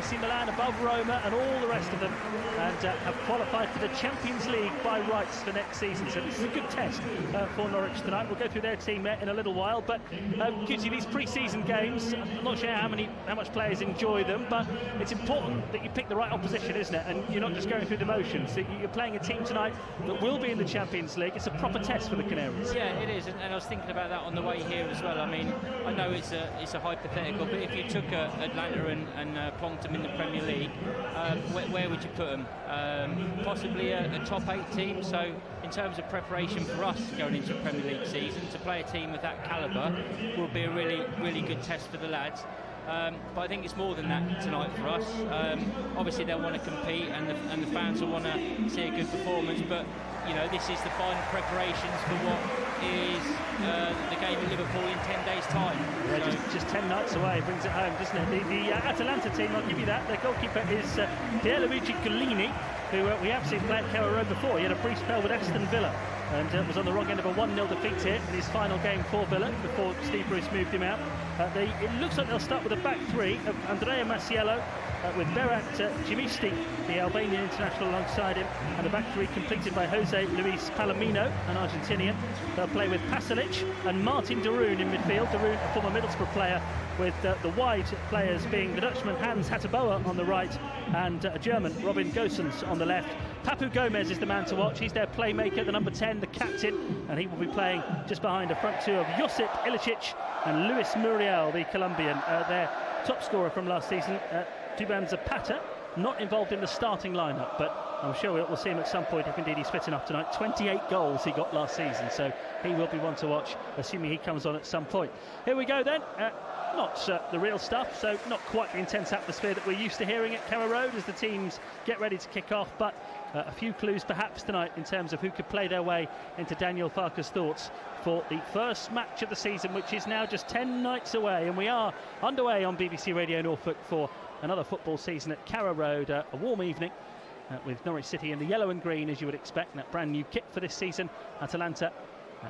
AC Milan, above Roma and all the rest of them, and have qualified for the Champions League by rights for next season. So this is a good test for Norwich tonight. We'll go through their team in a little while, but Cutie, these pre-season games, I'm not sure how much players enjoy them, but it's important that you pick the right opposition, isn't it? And you're not just going through the motions. So you're playing a team tonight that will be in the Champions League. It's a proper test for the Canaries. Yeah, it is, and I was thinking about that on the way here as well. I mean, I know it's a hypothetical, but if you took Atlanta and plonked them in the Premier League, where would you put them? Possibly a top 8 team. So in terms of preparation for us going into a Premier League season, to play a team of that calibre will be a really good test for the lads. But I think it's more than that tonight for us. Obviously they'll want to compete, and the fans will want to see a good performance, but you know, this is the final preparations for what is the game in Liverpool in 10 days' time. Yeah, so just 10 nights away, brings it home, doesn't it? The Atalanta team, I'll give you that. Their goalkeeper is Pierluigi Collini, who we have seen play at Carrow Road before. He had a brief spell with Aston Villa and was on the wrong end of a 1-0 defeat here in his final game for Villa before Steve Bruce moved him out. It looks like they'll start with a back three of Andrea Masiello, with Berat Jimisti, the Albanian international, alongside him, and the back three completed by Jose Luis Palomino, an Argentinian. They'll play with Pasalic and Martin de Roon in midfield. De Roon, a former Middlesbrough player, with the wide players being the Dutchman Hans Hatteboer on the right and a German, Robin Gosens, on the left. Papu Gomez is the man to watch. He's their playmaker, the number 10, the captain, and he will be playing just behind a front two of Josip Ilicic and Luis Muriel, the Colombian, their top scorer from last season. Duban Zapata not involved in the starting lineup, but I'm sure we'll see him at some point if indeed he's fit enough tonight. 28 goals he got last season, so he will be one to watch, assuming he comes on at some point. Here we go then. Not the real stuff, so not quite the intense atmosphere that we're used to hearing at Carrow Road as the teams get ready to kick off, but a few clues perhaps tonight in terms of who could play their way into Daniel Farke's thoughts for the first match of the season, which is now just 10 nights away, and we are underway on BBC Radio Norfolk for another football season at Carrow Road. A warm evening with Norwich City in the yellow and green, as you would expect, that brand new kit for this season. Atalanta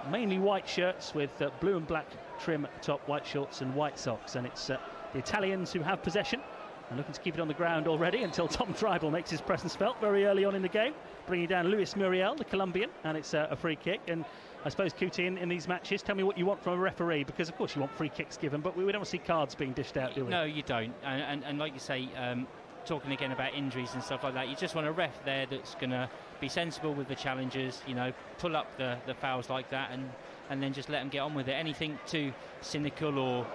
mainly white shirts with blue and black trim at the top, white shorts and white socks, and it's the Italians who have possession and looking to keep it on the ground already until Tom Tribal makes his presence felt very early on in the game, bringing down Luis Muriel, the Colombian, and it's a free kick. And I suppose, Kuti, in these matches, tell me what you want from a referee, because of course you want free kicks given, but we don't see cards being dished out, do we? No, you don't. And like you say, talking again about injuries and stuff like that, you just want a ref there that's going to be sensible with the challenges, you know, pull up the fouls like that, and then just let them get on with it. Anything too cynical or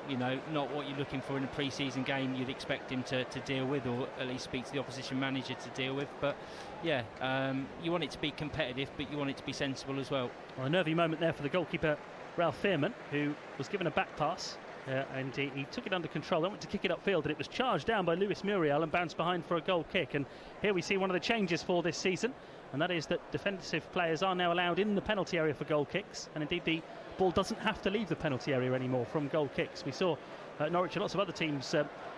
you know, not what you're looking for in a pre-season game, you'd expect him to deal with, or at least speak to the opposition manager to deal with. But yeah, you want it to be competitive, but you want it to be sensible as well. Well, a nervy moment there for the goalkeeper Ralph Fearman, who was given a back pass and he took it under control. They went to kick it upfield, and it was charged down by Luis Muriel and bounced behind for a goal kick. And here we see one of the changes for this season, and that is that defensive players are now allowed in the penalty area for goal kicks, and indeed the ball doesn't have to leave the penalty area anymore from goal kicks. We saw Norwich and lots of other teams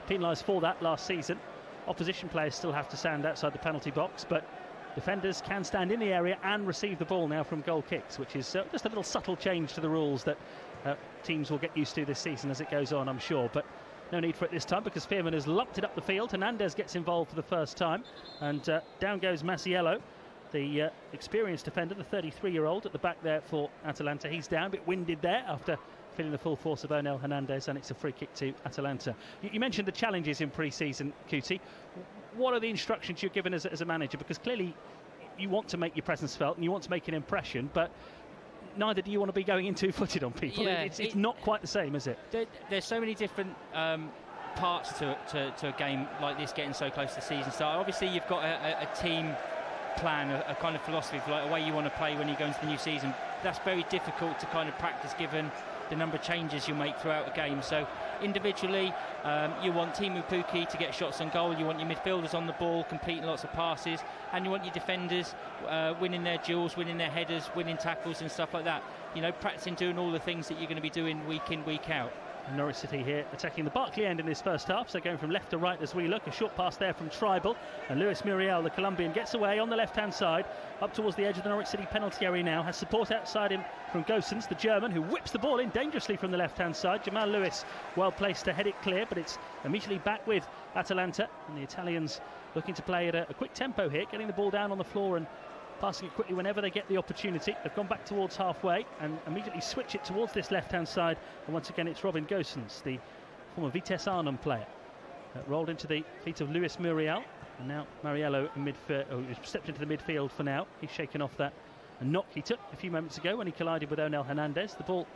penalised for that last season. Opposition players still have to stand outside the penalty box, but defenders can stand in the area and receive the ball now from goal kicks, which is just a little subtle change to the rules that teams will get used to this season as it goes on, I'm sure. But no need for it this time, because Fearman has lumped it up the field. Hernandez gets involved for the first time, and down goes Masiello, the experienced defender, the 33-year-old at the back there for Atalanta. He's down, a bit winded there after feeling the full force of Onel Hernandez, and it's a free kick to Atalanta. You mentioned the challenges in pre-season, Kuti. What are the instructions you're given as a manager? Because clearly you want to make your presence felt and you want to make an impression, but neither do you want to be going in two-footed on people. Yeah, it's not quite the same, is it? There's so many different parts to a game like this getting so close to season start. Obviously you've got a team plan, a kind of philosophy for like a way you want to play when you go into the new season. That's very difficult to kind of practice given the number of changes you make throughout a game. So individually you want Timu Puki to get shots on goal, you want your midfielders on the ball completing lots of passes, and you want your defenders winning their duels, winning their headers, winning tackles and stuff like that. You know, practicing doing all the things that you're going to be doing week in, week out. And Norwich City here attacking the Barclay end in this first half, so going from left to right as we look. A short pass there from Tribal, and Luis Muriel, the Colombian, gets away on the left-hand side, up towards the edge of the Norwich City penalty area now. Has support outside him from Gosens, the German, who whips the ball in dangerously from the left-hand side. Jamal Lewis well placed to head it clear, but it's immediately back with Atalanta, and the Italians looking to play at a quick tempo here, getting the ball down on the floor and passing it quickly whenever they get the opportunity. They've gone back towards halfway and immediately switch it towards this left-hand side. And once again, it's Robin Gosens, the former Vitesse Arnhem player, rolled into the feet of Luis Muriel. And now Mariello in midfield, who's stepped into the midfield for now. He's shaken off that knock he took a few moments ago when he collided with Onel Hernandez. The ball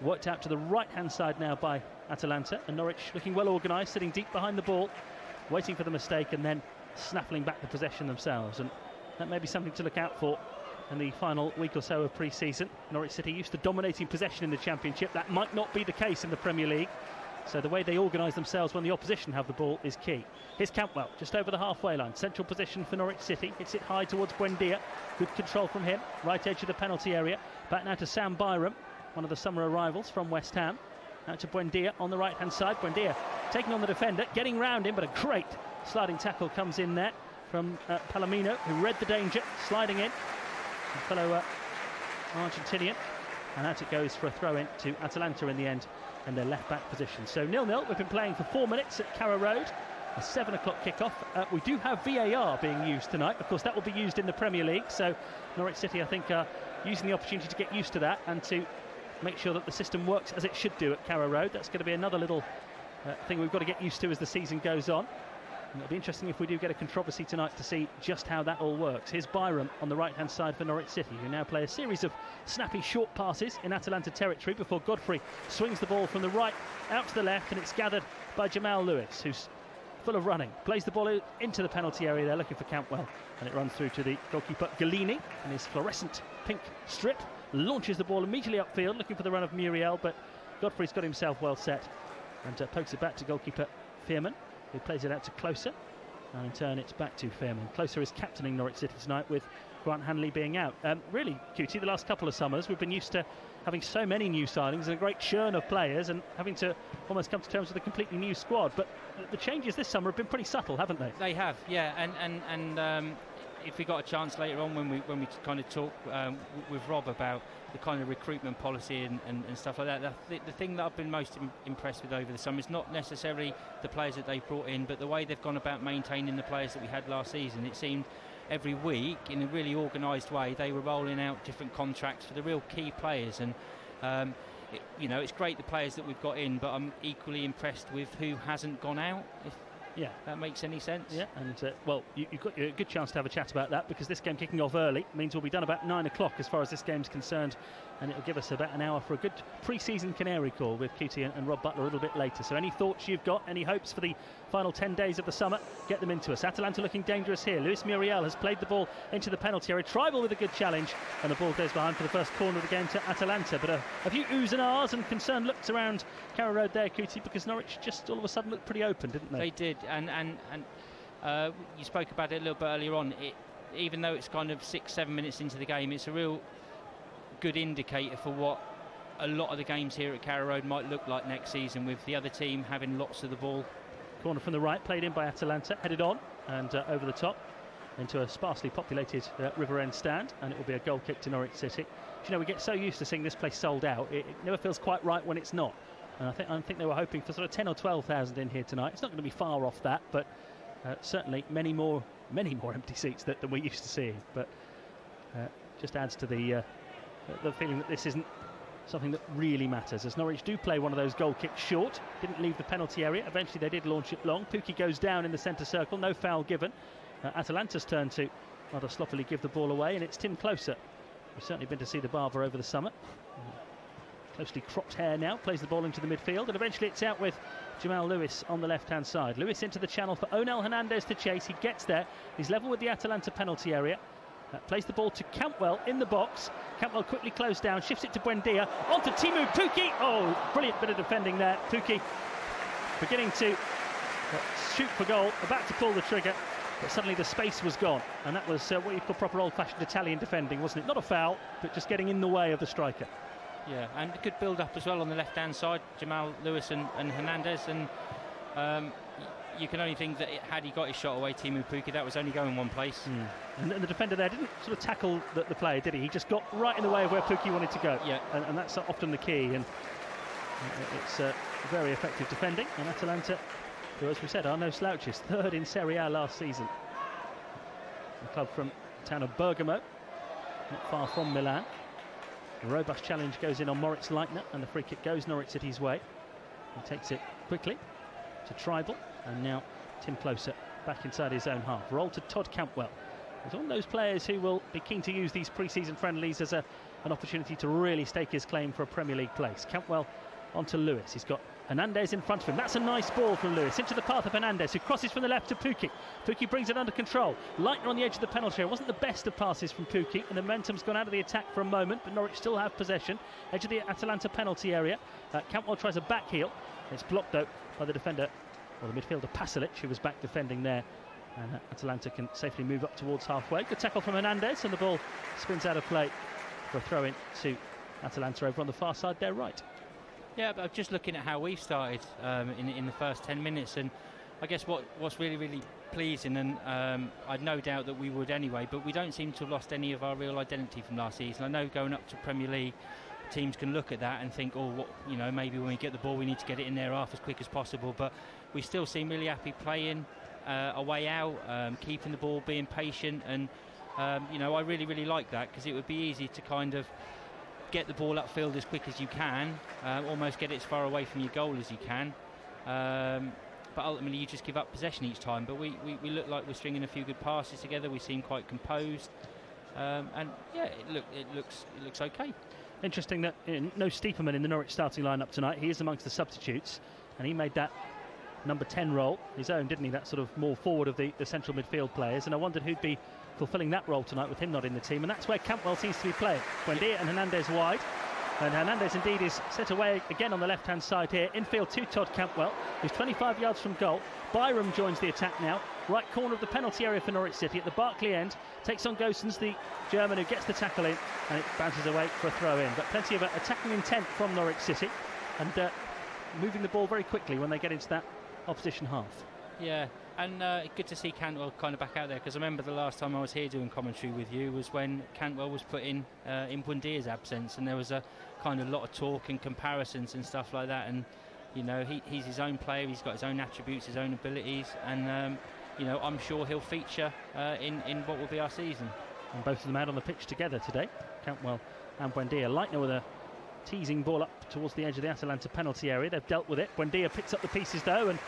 worked out to the right-hand side now by Atalanta. And Norwich looking well organised, sitting deep behind the ball, waiting for the mistake and then snaffling back the possession themselves. And that may be something to look out for in the final week or so of pre-season. Norwich City used to dominating possession in the Championship. That might not be the case in the Premier League. So the way they organise themselves when the opposition have the ball is key. Here's Campbell, just over the halfway line. Central position for Norwich City. Hits it high towards Buendia. Good control from him. Right edge of the penalty area. Back now to Sam Byram, one of the summer arrivals from West Ham. Now to Buendia on the right-hand side. Buendia taking on the defender, getting round him, but a great sliding tackle comes in there from Palomino, who read the danger, sliding in. A fellow Argentinian. And out it goes for a throw-in to Atalanta in the end, in their left-back position. So 0-0, we've been playing for 4 minutes at Carrow Road. A 7 o'clock kickoff. We do have VAR being used tonight. Of course, that will be used in the Premier League. So Norwich City, I think, are using the opportunity to get used to that and to make sure that the system works as it should do at Carrow Road. That's going to be another little thing we've got to get used to as the season goes on. And it'll be interesting if we do get a controversy tonight to see just how that all works. Here's Byram on the right-hand side for Norwich City, who now play a series of snappy short passes in Atalanta territory before Godfrey swings the ball from the right out to the left, and it's gathered by Jamal Lewis, who's full of running. Plays the ball into the penalty area there, looking for Campbell, and it runs through to the goalkeeper Galini and his fluorescent pink strip. Launches the ball immediately upfield, looking for the run of Muriel, but Godfrey's got himself well set and pokes it back to goalkeeper Fearman, who plays it out to Closer, and in turn it's back to Fearman. Closer is captaining Norwich City tonight with Grant Hanley being out. Really, Cutie, the last couple of summers we've been used to having so many new signings and a great churn of players and having to almost come to terms with a completely new squad, but the changes this summer have been pretty subtle, haven't they? They have, yeah, and if we got a chance later on when we kind of talk with Rob about the kind of recruitment policy and stuff like that, the thing that I've been most impressed with over the summer is not necessarily the players that they've brought in, but the way they've gone about maintaining the players that we had last season. It seemed every week, in a really organised way, they were rolling out different contracts for the real key players, and it's great the players that we've got in, but I'm equally impressed with who hasn't gone out. Yeah, that makes any sense. Yeah, and you've got a good chance to have a chat about that, because this game kicking off early means we'll be done about 9 o'clock as far as this game's concerned, and it'll give us about an hour for a good pre-season Canary call with Cutie and Rob Butler a little bit later. So any thoughts you've got, any hopes for the final 10 days of the summer, get them into us. Atalanta looking dangerous here. Luis Muriel has played the ball into the penalty area. Tribal with a good challenge, and the ball goes behind for the first corner of the game to Atalanta. But a few oohs and ahs and concerned looks around Carrow Road there, Cutie, because Norwich just all of a sudden looked pretty open, didn't they? They did, and you spoke about it a little bit earlier on. Even though it's kind of 6-7 minutes into the game, it's a real good indicator for what a lot of the games here at Carrow Road might look like next season, with the other team having lots of the ball. Corner from the right, played in by Atalanta, headed on and over the top into a sparsely populated River End stand, and it will be a goal kick to Norwich City. You know, we get so used to seeing this place sold out, it never feels quite right when it's not. And I think they were hoping for sort of 10 or 12,000 in here tonight. It's not going to be far off that, but certainly many more empty seats than we used to seeing. But just adds to the feeling that this isn't something that really matters, as Norwich do play one of those goal kicks short. Didn't leave the penalty area. Eventually they did launch it long. Pukki goes down in the centre circle. No foul given. Atalanta's turn to rather sloppily give the ball away, and it's Tim Closer. We've certainly been to see the barber over the summer. Closely cropped hair now, plays the ball into the midfield, and eventually it's out with Jamal Lewis on the left-hand side. Lewis into the channel for Onel Hernandez to chase. He gets there. He's level with the Atalanta penalty area. Plays the ball to Campbell in the box. Campbell quickly closed down, shifts it to Buendia. On to Timu Pukki. Oh, brilliant bit of defending there. Pukki beginning to shoot for goal, about to pull the trigger, but suddenly the space was gone. And that was what you call proper old-fashioned Italian defending, wasn't it? Not a foul, but just getting in the way of the striker. Yeah, and a good build-up as well on the left-hand side, Jamal Lewis and Hernandez, and you can only think that had he got his shot away, Teemu Pukki, that was only going one place. And the defender there didn't sort of tackle the player, did he? He just got right in the way of where Pukki wanted to go. Yeah. And that's often the key, and it's very effective defending. And Atalanta, who, as we said, are no slouches, third in Serie A last season. The club from the town of Bergamo, not far from Milan. A robust challenge goes in on Moritz Leitner, and the free kick goes Norwich City's way. He takes it quickly to Tribal, and now Tim Closer back inside his own half. Roll to Todd Cantwell. He's one of those players who will be keen to use these pre-season friendlies as an opportunity to really stake his claim for a Premier League place. Cantwell onto Lewis. He's got Hernandez in front of him. That's a nice ball from Lewis into the path of Hernandez, who crosses from the left to Pukki. Pukki brings it under control. Leitner on the edge of the penalty area. Wasn't the best of passes from Pukki, and the momentum's gone out of the attack for a moment, but Norwich still have possession. Edge of the Atalanta penalty area. Cantwell tries a back heel. It's blocked though by the defender, or the midfielder Pasalic, who was back defending there. And Atalanta can safely move up towards halfway. Good tackle from Hernandez, and the ball spins out of play for a throw-in to Atalanta over on the far side there, right. Yeah, but just looking at how we've started in the first 10 minutes, and I guess what's really pleasing, and I'd no doubt that we would anyway, but we don't seem to have lost any of our real identity from last season. I know going up to Premier League, teams can look at that and think, maybe when we get the ball we need to get it in there half as quick as possible, but we still seem really happy playing a way out, keeping the ball, being patient, and I really like that, because it would be easy to kind of get the ball upfield as quick as you can, almost get it as far away from your goal as you can, but ultimately you just give up possession each time. But we look like we're stringing a few good passes together. We seem quite composed, and yeah, it looks okay. Interesting that no Stiepermann in the Norwich starting lineup tonight. He is amongst the substitutes, and he made that number 10 role his own, didn't he? That sort of more forward of the central midfield players, and I wondered who'd be fulfilling that role tonight with him not in the team, and that's where Cantwell seems to be playing. Buendia and Hernandez wide, and Hernandez indeed is set away again on the left-hand side here. Infield to Todd Cantwell, who's 25 yards from goal. Byram joins the attack now, right corner of the penalty area for Norwich City at the Barclay end, takes on Goossens, the German, who gets the tackle in, and it bounces away for a throw-in. But plenty of attacking intent from Norwich City, and moving the ball very quickly when they get into that opposition half. Yeah, and good to see Cantwell kind of back out there, because I remember the last time I was here doing commentary with you was when Cantwell was put in Buendia's absence, and there was a kind of lot of talk and comparisons and stuff like that, and he's his own player, he's got his own attributes, his own abilities, and I'm sure he'll feature in what will be our season. And both of them out on the pitch together today, Cantwell and Buendia. Leitner with a teasing ball up towards the edge of the Atalanta penalty area. They've dealt with it. Buendia picks up the pieces though and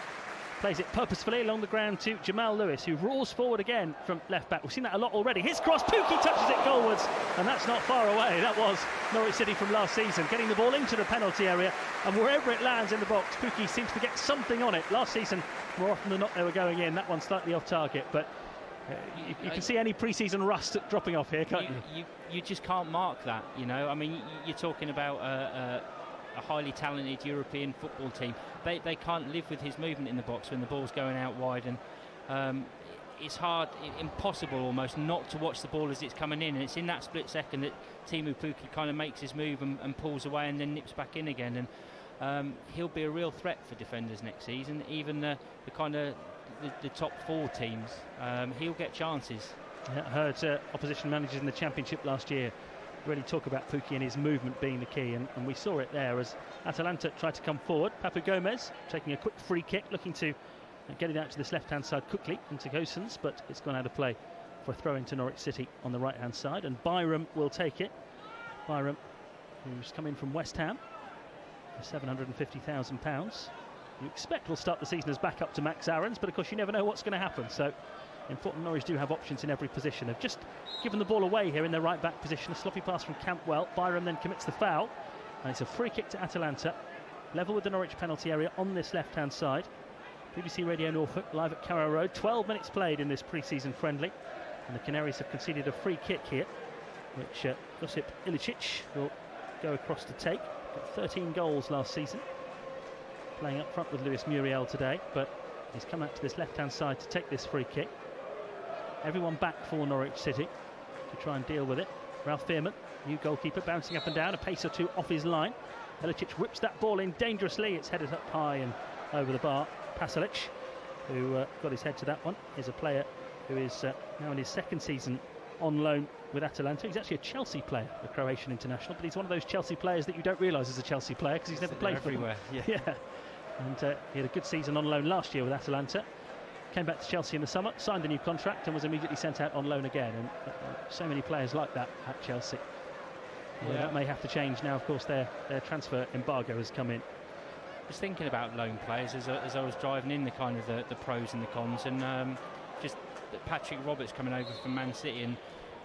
plays it purposefully along the ground to Jamal Lewis, who roars forward again from left back. We've seen that a lot already. His cross, Pukki touches it goalwards, and that's not far away. That was Norwich City from last season, getting the ball into the penalty area, and wherever it lands in the box, Pukki seems to get something on it. Last season, more often than not, they were going in. That one slightly off target, but you can see any pre-season rust dropping off here, can't you? You just can't mark that, I mean, you're talking about a highly talented European football team. They can't live with his movement in the box when the ball's going out wide, and it's hard, impossible almost, not to watch the ball as it's coming in, and it's in that split second that Teemu Pukki kind of makes his move and pulls away and then nips back in again, and he'll be a real threat for defenders next season. Even the kind of the top four teams, he'll get chances. Yeah, I heard opposition managers in the Championship last year really talk about Pukki and his movement being the key, and we saw it there as Atalanta tried to come forward. Papu Gomez taking a quick free kick, looking to get it out to this left-hand side quickly into Goossens, but it's gone out of play for a throw into Norwich City on the right-hand side, and Byram will take it. Byram, who's come in from West Ham for £750,000. You expect will start the season as backup to Max Aarons, but of course you never know what's going to happen, so important. Norwich do have options in every position. They've just given the ball away here in their right back position. A sloppy pass from Cantwell. Byram then commits the foul, and it's a free kick to Atalanta, level with the Norwich penalty area on this left-hand side. BBC Radio Norfolk live at Carrow Road. 12 minutes played in this pre-season friendly, and the Canaries have conceded a free kick here, which Josip Ilicic will go across to take. Got 13 goals last season, playing up front with Luis Muriel today, but he's come out to this left-hand side to take this free kick. Everyone back for Norwich City to try and deal with it. Ralph Fearman new goalkeeper, bouncing up and down, a pace or two off his line. Elicic whips that ball in dangerously. It's headed up high and over the bar. Pasalic, who got his head to that one, is a player who is now in his second season on loan with Atalanta. He's actually a Chelsea player, a Croatian international, but he's one of those Chelsea players that you don't realise is a Chelsea player because he's never played for them. Yeah. And he had a good season on loan last year with Atalanta. Came back to Chelsea in the summer, signed a new contract and was immediately sent out on loan again. And so many players like that at Chelsea. That may have to change now. Of course, their transfer embargo has come in. Just thinking about loan players as I was driving in the kind of the pros and the cons, and just Patrick Roberts coming over from Man City,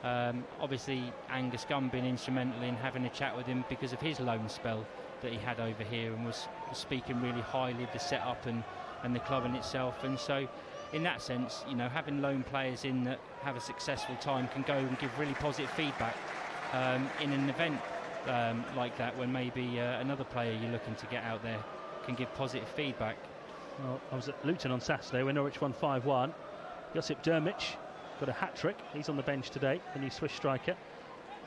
and obviously Angus Gunn being instrumental in having a chat with him because of his loan spell that he had over here, and was speaking really highly of the setup and the club in itself. And so in that sense, you know, having loan players in that have a successful time can go and give really positive feedback in an event like that, when maybe another player you're looking to get out there can give positive feedback. Well, I was at Luton on Saturday when Norwich won 5-1. Josip Dermic got a hat-trick. He's on the bench today, the new Swiss striker.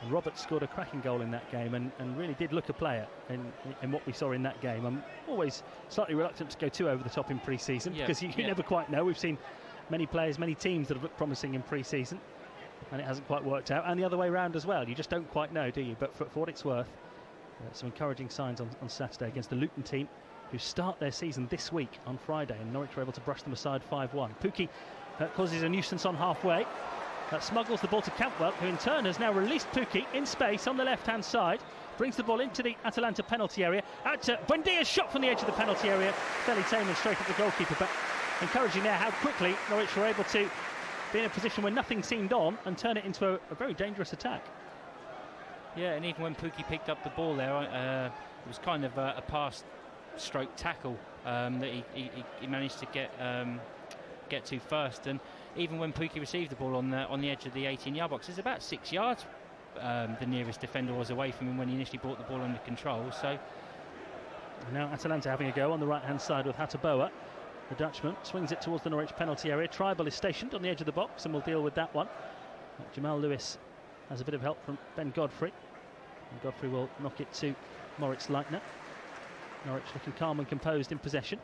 And Roberts scored a cracking goal in that game and really did look a player in what we saw in that game. I'm always slightly reluctant to go too over the top in pre-season because you never quite know. We've seen many players, many teams that have looked promising in pre-season and it hasn't quite worked out, and the other way around as well. You just don't quite know, do you? But for what it's worth, some encouraging signs on Saturday against the Luton team, who start their season this week on Friday, and Norwich were able to brush them aside 5-1. Pukki causes a nuisance on halfway. Smuggles the ball to Cantwell, who in turn has now released Pukki in space on the left-hand side. Brings the ball into the Atalanta penalty area. Buendia's shot from the edge of the penalty area. Fairly tame and straight at the goalkeeper, but encouraging there how quickly Norwich were able to be in a position where nothing seemed on and turn it into a very dangerous attack. Yeah, and even when Pukki picked up the ball there, it was kind of a pass-stroke tackle that he managed to get to first. And even when Pukki received the ball on the edge of the 18-yard box, it's about 6 yards the nearest defender was away from him when he initially brought the ball under control. So now Atalanta having a go on the right-hand side with Hataboa. The Dutchman swings it towards the Norwich penalty area. Tribal is stationed on the edge of the box and will deal with that one. Jamal Lewis has a bit of help from Ben Godfrey. And Godfrey will knock it to Moritz Leitner. Norwich looking calm and composed in possession.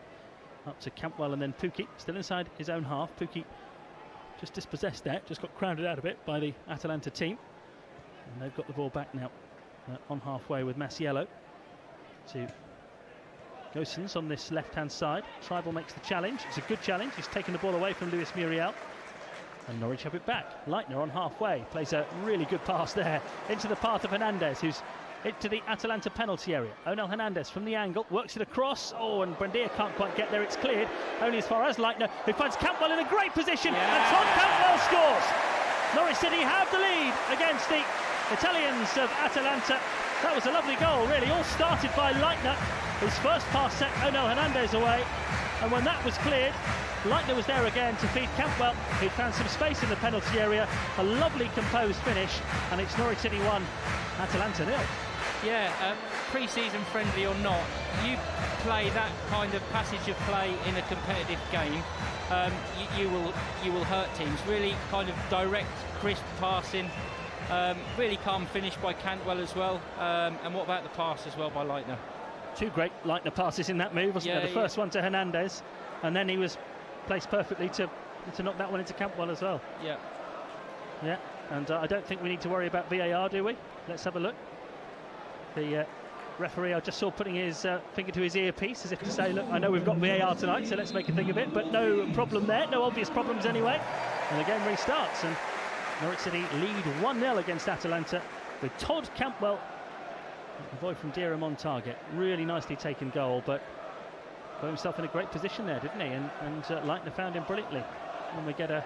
Up to Cantwell and then Pukki, still inside his own half. Pukki just dispossessed there, just got crowded out a bit by the Atalanta team. And they've got the ball back now on halfway with Masiello to Gosens on this left-hand side. Tribal makes the challenge. It's a good challenge. He's taken the ball away from Luis Muriel. And Norwich have it back. Leitner on halfway plays a really good pass there into the path of Hernandez, who's into the Atalanta penalty area. Onel Hernandez from the angle, works it across. Oh, and Buendia can't quite get there. It's cleared only as far as Leitner, who finds Cantwell in a great position. And Todd Cantwell scores. Norwich City have the lead against the Italians of Atalanta. That was a lovely goal, really. All started by Leitner. His first pass set Onel Hernandez away. And when that was cleared, Leitner was there again to feed Cantwell, who found some space in the penalty area. A lovely composed finish, and it's Norwich City 1, Atalanta 0. Yeah, pre-season friendly or not, you play that kind of passage of play in a competitive game, you will hurt teams. Really kind of direct, crisp passing, really calm finish by Cantwell as well. And what about the pass as well by Leitner? Two great Leitner passes in that move, wasn't there? The first one to Hernandez, and then he was placed perfectly to knock that one into Cantwell as well. Yeah, and I don't think we need to worry about VAR, do we? Let's have a look. The referee I just saw putting his finger to his earpiece as if to say, look, I know we've got VAR tonight, so let's make a thing of it. But no problem there, no obvious problems anyway. And the game restarts, and Norwich City lead 1-0 against Atalanta with Todd Cantwell, the boy from Durham, on target. Really nicely taken goal, but got himself in a great position there, didn't he? And Leitner found him brilliantly. And we get a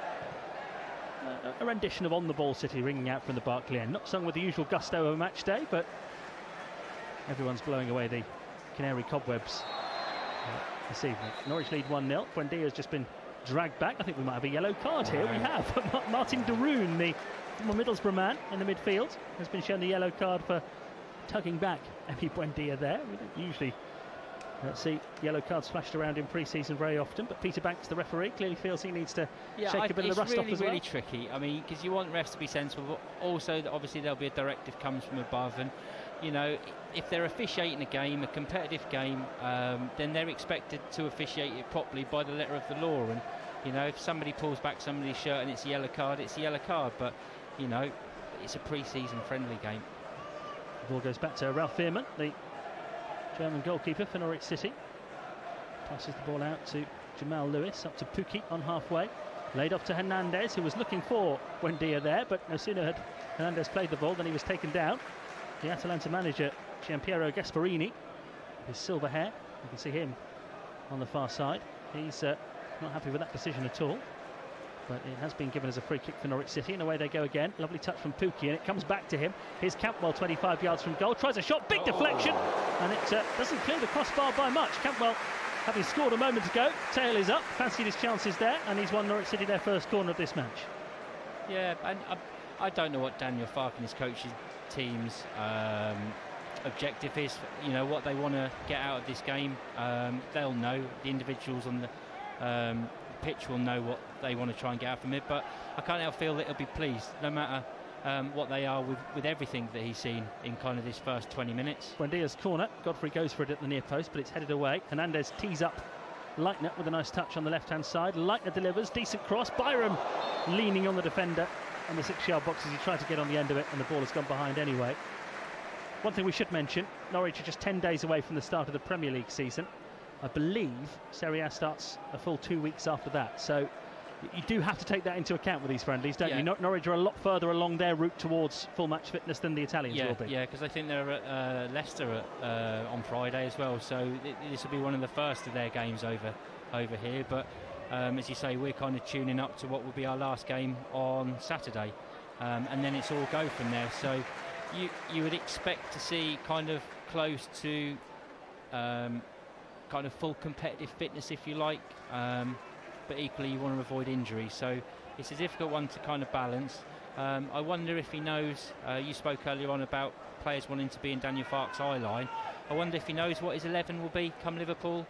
rendition of On the Ball City ringing out from the Barclay End. Not sung with the usual gusto of a match day, but everyone's blowing away the canary cobwebs this evening. Norwich lead 1-0. Buendia has just been dragged back. I think we might have a yellow card here. We have. Martin de Roon, the former Middlesbrough man in the midfield, has been shown the yellow card for tugging back Emi Buendia there. We don't usually see yellow cards flashed around in pre-season very often, but Peter Banks, the referee, clearly feels he needs to shake a bit of the rust off as well. It's really tricky. I mean, because you want refs to be sensible, but also that obviously there'll be a directive comes from above, and you know, if they're officiating a game, a competitive game, then they're expected to officiate it properly by the letter of the law. And you know, if somebody pulls back somebody's shirt and it's a yellow card, it's a yellow card. But you know, it's a pre-season friendly game. The ball goes back to Ralph Veerman, the German goalkeeper for Norwich City. Passes the ball out to Jamal Lewis, up to Pukki on halfway. Laid off to Hernandez, who was looking for Buendia there, but no sooner had Hernandez played the ball than he was taken down. The Atalanta manager, Gianpiero Gasparini, his silver hair, you can see him on the far side. He's not happy with that decision at all, but it has been given as a free kick for Norwich City, and away they go again. Lovely touch from Pukki, and it comes back to him. Here's Campbell, 25 yards from goal, tries a shot, big deflection, and it doesn't clear the crossbar by much. Campbell, having scored a moment ago, tail is up, fancied his chances there, and he's won Norwich City their first corner of this match. Yeah, and I don't know what Daniel Farke and his coaching team's objective is, you know, what they want to get out of this game. They'll know, the individuals on the pitch will know what they want to try and get out from it, but I can't help feel that he'll be pleased, no matter what they are with everything that he's seen in kind of this first 20 minutes. Buendia's corner, Godfrey goes for it at the near post, but it's headed away. Hernandez tees up Leitner with a nice touch on the left-hand side. Leitner delivers, decent cross. Byram leaning on the defender on the 6-yard box as he tried to get on the end of it, and the ball has gone behind anyway. One thing we should mention, Norwich are just 10 days away from the start of the Premier League season. I believe Serie A starts a full 2 weeks after that, so you do have to take that into account with these friendlies, don't you? Norwich are a lot further along their route towards full match fitness than the Italians will be. Yeah, because I think they're at Leicester on Friday as well, so this will be one of the first of their games over here. But as you say, we're kind of tuning up to what will be our last game on Saturday, and then it's all go from there. So you would expect to see kind of close to kind of full competitive fitness, if you like, but equally you want to avoid injury, so it's a difficult one to kind of balance. I wonder if he knows, you spoke earlier on about players wanting to be in Daniel Farke's eye line. I wonder if he knows what his 11 will be come Liverpool.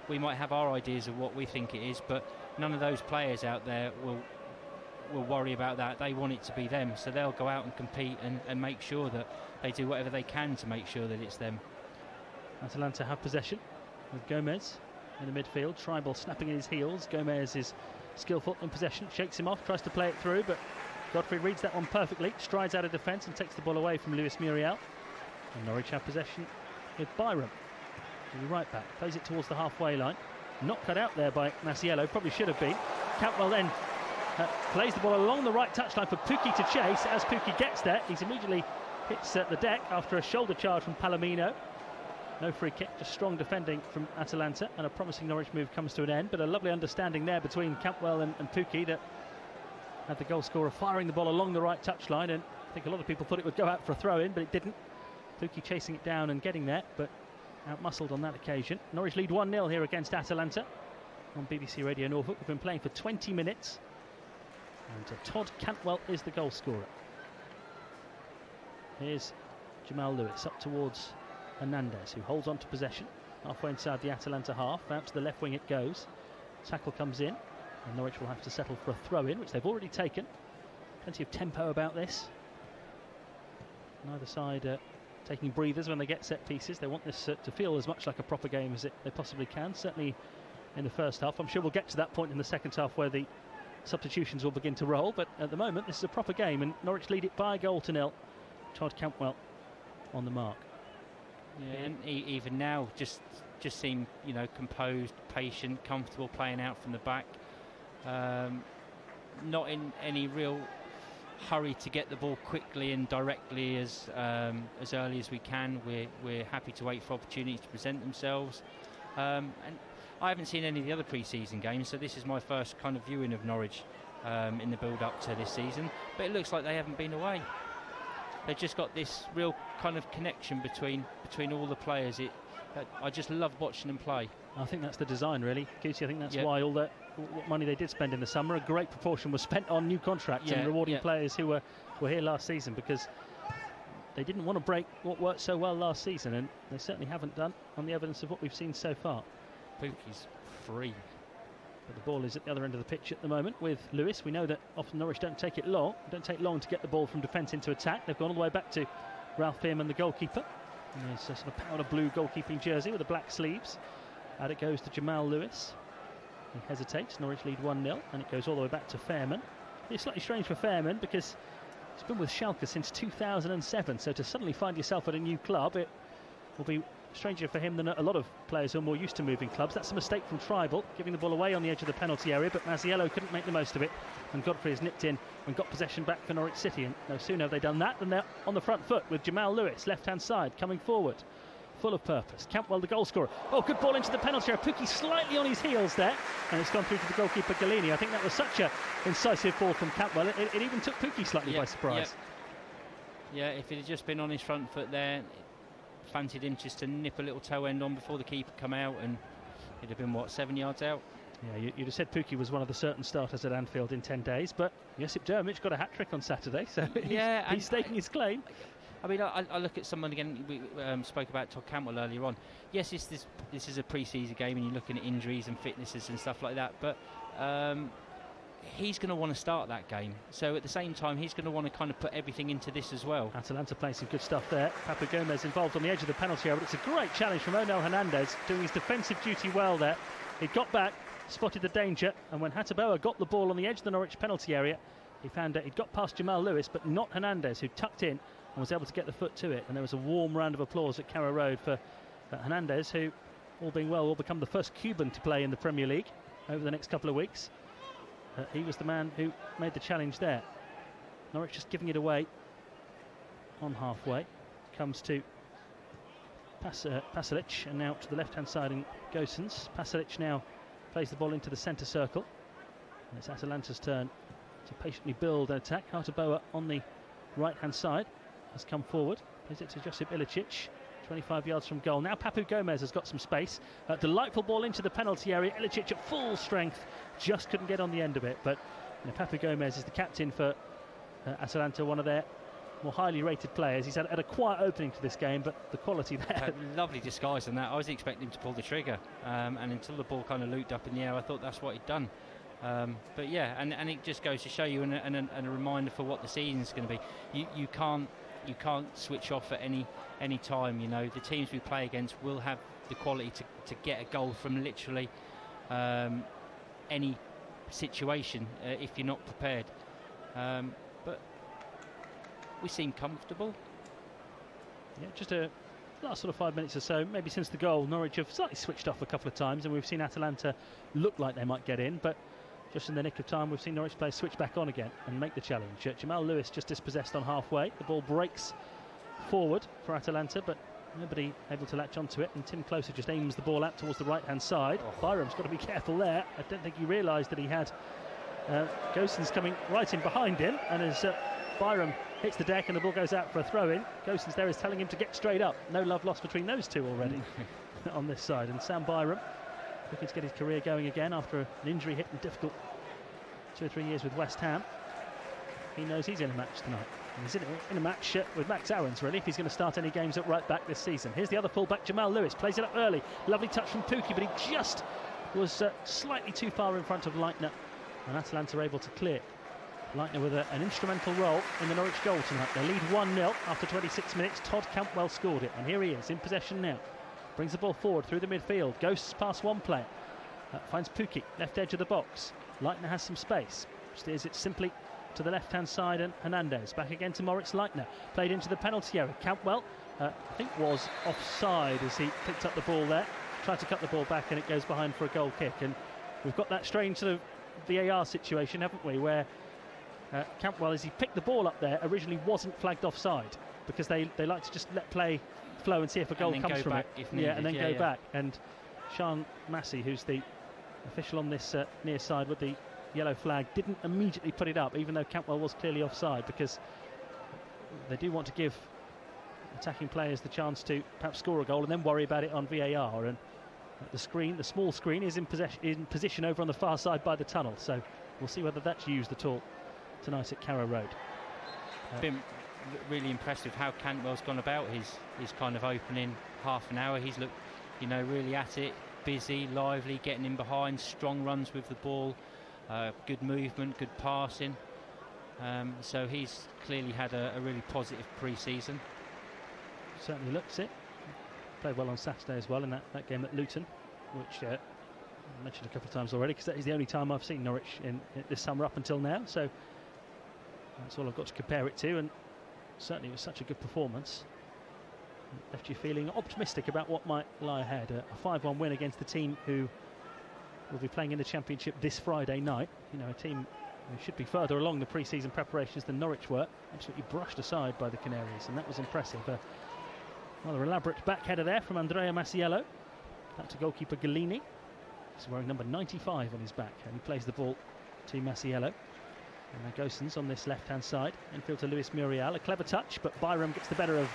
We might have our ideas of what we think it is, but none of those players out there will worry about that. They want it to be them, so they'll go out and compete and make sure that they do whatever they can to make sure that it's them. Atalanta have possession with Gomez in the midfield. Tribal snapping at his heels. Gomez is skillful in possession, shakes him off, tries to play it through, but Godfrey reads that one perfectly, strides out of defence and takes the ball away from Luis Muriel. And Norwich have possession with Byram, the right back, plays it towards the halfway line. Not cut out there by Masiello, probably should have been. Campbell then plays the ball along the right touchline for Pukki to chase. As Pukki gets there, he's immediately hits the deck after a shoulder charge from Palomino. No free kick, just strong defending from Atalanta, and a promising Norwich move comes to an end, but a lovely understanding there between Campbell and Pukki that had the goal scorer firing the ball along the right touchline, and I think a lot of people thought it would go out for a throw-in, but it didn't. Pukki chasing it down and getting there, but out-muscled on that occasion. Norwich lead 1-0 here against Atalanta on BBC Radio Norfolk. We've been playing for 20 minutes, and Todd Cantwell is the goal scorer. Here's Jamal Lewis up towards Hernandez, who holds on to possession halfway inside the Atalanta half. Out to the left wing it goes. Tackle comes in, and Norwich will have to settle for a throw-in, which they've already taken. Plenty of tempo about this. Neither side taking breathers when they get set pieces. They want this to feel as much like a proper game as they possibly can, certainly in the first half. I'm sure we'll get to that point in the second half where the substitutions will begin to roll, but at the moment this is a proper game, and Norwich lead it by a goal to nil. Todd Cantwell on the mark. Yeah, and even now just seem, you know, composed, patient, comfortable playing out from the back. Not in any real hurry to get the ball quickly and directly as early as we can. We're happy to wait for opportunities to present themselves. And I haven't seen any of the other pre-season games, so this is my first kind of viewing of Norwich in the build-up to this season. But it looks like they haven't been away. They've just got this real kind of connection between all the players. I just love watching them play. I think that's the design, really, Cusi. I think that's why all that money they did spend in the summer, a great proportion was spent on new contracts and rewarding players who were here last season, because they didn't want to break what worked so well last season, and they certainly haven't done on the evidence of what we've seen so far. Pukki's free. But the ball is at the other end of the pitch at the moment with Lewis. We know that often Norwich don't take long to get the ball from defence into attack. They've gone all the way back to Ralph Fearman, the goalkeeper. And there's a sort of powder blue goalkeeping jersey with the black sleeves. Out it goes to Jamal Lewis. He hesitates. Norwich lead 1-0, and it goes all the way back to Fearman. It's slightly strange for Fearman because he's been with Schalke since 2007, so to suddenly find yourself at a new club, it will be stranger for him than a lot of players who are more used to moving clubs. That's a mistake from Tribal, giving the ball away on the edge of the penalty area, but Mazziello couldn't make the most of it, and Godfrey has nipped in and got possession back for Norwich City. And no sooner have they done that than they're on the front foot with Jamal Lewis, left-hand side, coming forward, full of purpose. Campbell, the goal scorer. Oh, good ball into the penalty area. Pukki slightly on his heels there, and it's gone through to the goalkeeper Galini. I think that was such a incisive ball from Campbell. It even took Pukki slightly by surprise. Yeah, if it had just been on his front foot there, fancied him just to nip a little toe end on before the keeper come out, and it'd have been, what, 7 yards out? Yeah, you'd have said Pukki was one of the certain starters at Anfield in 10 days, but Josip Dermich got a hat-trick on Saturday, so he's staking his claim. I mean, I look at someone again. We spoke about Todd Cantwell earlier on. Yes, this is a pre-season game, and you're looking at injuries and fitnesses and stuff like that. But he's going to want to start that game. So at the same time, he's going to want to kind of put everything into this as well. Atalanta playing some good stuff there. Papu Gomez involved on the edge of the penalty area, but it's a great challenge from Onel Hernandez, doing his defensive duty well there. He got back, spotted the danger, and when Hataboa got the ball on the edge of the Norwich penalty area, he found that he'd got past Jamal Lewis, but not Hernandez, who tucked in and was able to get the foot to it. And there was a warm round of applause at Carrow Road for Hernandez, who, all being well, will become the first Cuban to play in the Premier League over the next couple of weeks. He was the man who made the challenge there. Norwich just giving it away on halfway. Comes to Pasalic, and now to the left-hand side in Gosens. Pasalic now plays the ball into the centre circle. And it's Atalanta's turn to patiently build an attack. Hataboa on the right-hand side has come forward. Plays it to Josip Ilicic, 25 yards from goal. Now Papu Gomez has got some space. Delightful ball into the penalty area. Ilicic at full strength, just couldn't get on the end of it. But Papu Gomez is the captain for Atalanta, one of their more highly rated players. He's had a quiet opening to this game, but the quality there. Lovely disguise on that. I was expecting him to pull the trigger, and until the ball kind of looped up in the air, I thought that's what he'd done. But yeah, and it just goes to show you, and a reminder for what the season's going to be. You can't switch off at any time. You know, the teams we play against will have the quality to get a goal from literally any situation if you're not prepared. But we seem comfortable. Yeah, just a last sort of 5 minutes or so, maybe since the goal, Norwich have slightly switched off a couple of times, and we've seen Atalanta look like they might get in, but just in the nick of time we've seen Norwich players switch back on again and make the challenge. Jamal Lewis just dispossessed on halfway. The ball breaks forward for Atalanta, but nobody able to latch onto it, and Tim Closer just aims the ball out towards the right hand side. Byram's got to be careful there. I don't think he realised that he had Gosens coming right in behind him, and as Byram hits the deck and the ball goes out for a throw-in, Gosens there is telling him to get straight up. No love lost between those two already on this side. And Sam Byram looking to get his career going again after an injury hit and difficult 2 or 3 years with West Ham. He knows he's in a match tonight. And he's in a match with Max Owens, really, if he's going to start any games at right back this season. Here's the other full-back, Jamal Lewis, plays it up early. Lovely touch from Pukki, but he just was slightly too far in front of Leitner, and Atalanta are able to clear. Leitner with an instrumental role in the Norwich goal tonight. They lead 1-0 after 26 minutes. Todd Cantwell scored it, and here he is in possession now. Brings the ball forward through the midfield, goes past one player, finds Pukki, left edge of the box. Leitner has some space, steers it simply to the left-hand side, and Hernandez back again to Moritz Leitner, played into the penalty area. Cantwell, I think, was offside as he picked up the ball there, tried to cut the ball back, and it goes behind for a goal kick. And we've got that strange sort of VAR situation, haven't we, where Cantwell, as he picked the ball up there, originally wasn't flagged offside, because they like to just let play flow and see if a goal comes from it. And then go back. And Sean Massey, who's the official on this near side with the yellow flag, didn't immediately put it up, even though Cantwell was clearly offside, because they do want to give attacking players the chance to perhaps score a goal and then worry about it on VAR. And the small screen is in position over on the far side by the tunnel, so we'll see whether that's used at all tonight at Carrow Road. really impressed with how Cantwell's gone about his kind of opening half an hour. He's looked, really at it, busy, lively, getting in behind, strong runs with the ball, good movement, good passing. So he's clearly had a really positive pre-season. Certainly looks it. Played well on Saturday as well in that game at Luton, which I mentioned a couple of times already, because that is the only time I've seen Norwich in this summer up until now. So that's all I've got to compare it to, and certainly it was such a good performance. It left you feeling optimistic about what might lie ahead. A 5-1 win against the team who will be playing in the Championship this Friday night. A team who should be further along the pre-season preparations than Norwich were. Absolutely brushed aside by the Canaries, and that was impressive. Rather elaborate back header there from Andrea Masiello. Back to goalkeeper Galini. He's wearing number 95 on his back, and he plays the ball to Masiello. And now Gosens on this left-hand side. Infield to Luis Muriel. A clever touch, but Byram gets the better of